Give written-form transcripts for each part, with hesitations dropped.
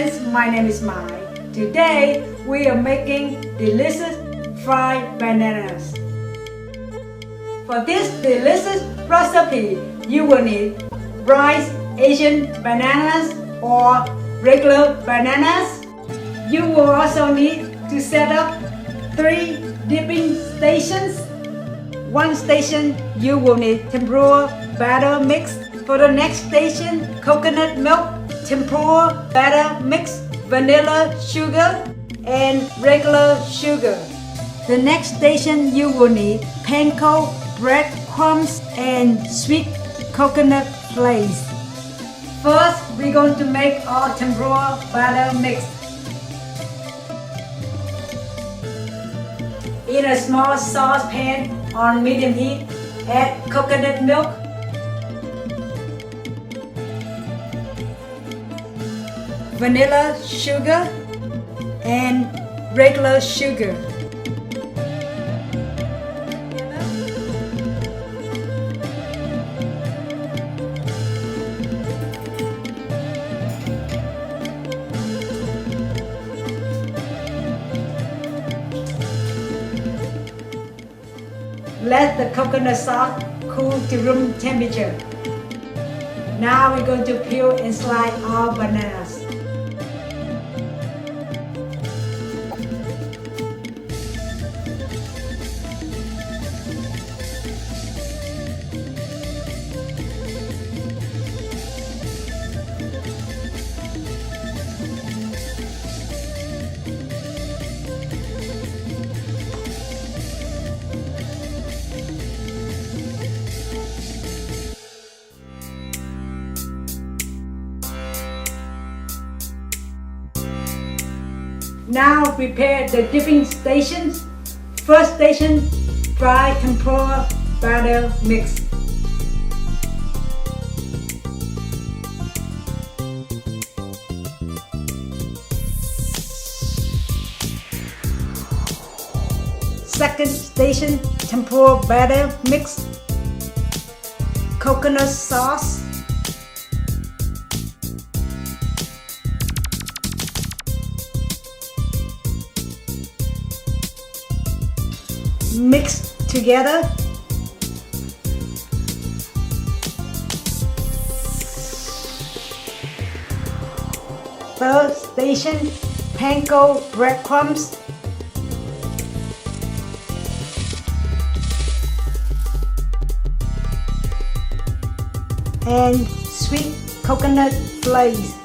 friends, my name is Mai. Today we are making delicious fried bananas. For this delicious recipe, you will need rice Asian bananas or regular bananas. You will also need to set up 3 dipping stations. One station you will need tempura batter mix. For the next station, coconut milk, tempura batter mix, vanilla sugar, and regular sugar. The next station you will need panko breadcrumbs and sweet coconut flakes. First, we're going to make our tempura batter mix. In a small saucepan on medium heat, add coconut milk, vanilla sugar, and regular sugar. Let the coconut sauce cool to room temperature. Now we're going to peel and slice our bananas. Now prepare the dipping stations. First station, fried tempura batter mix. Second station, tempura batter mix, coconut sauce, mix together. Third station, panko breadcrumbs, and sweet coconut flakes.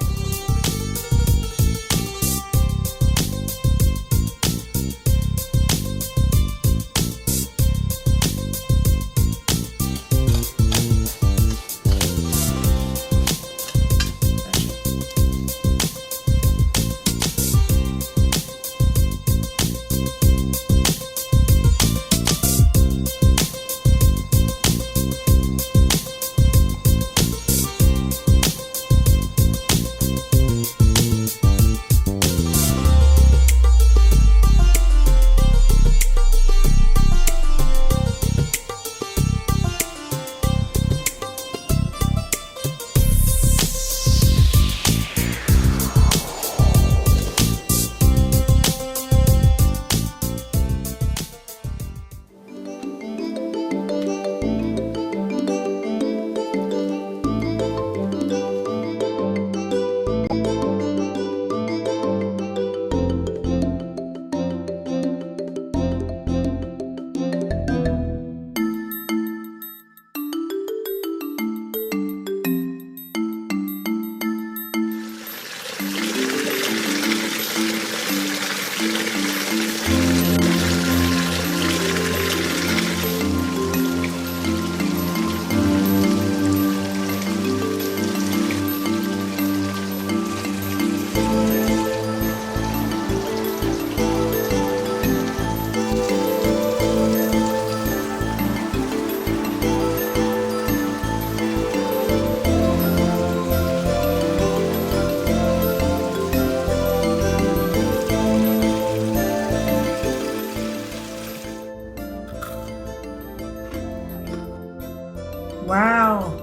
Wow.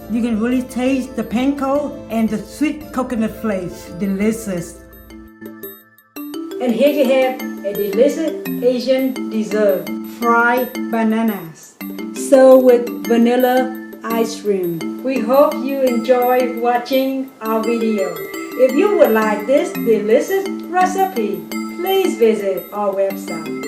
You can really taste the panko and the sweet coconut flakes. Delicious. And here you have a delicious Asian dessert, fried bananas, served with vanilla ice cream. We hope you enjoy watching our video. If you would like this delicious recipe, please visit our website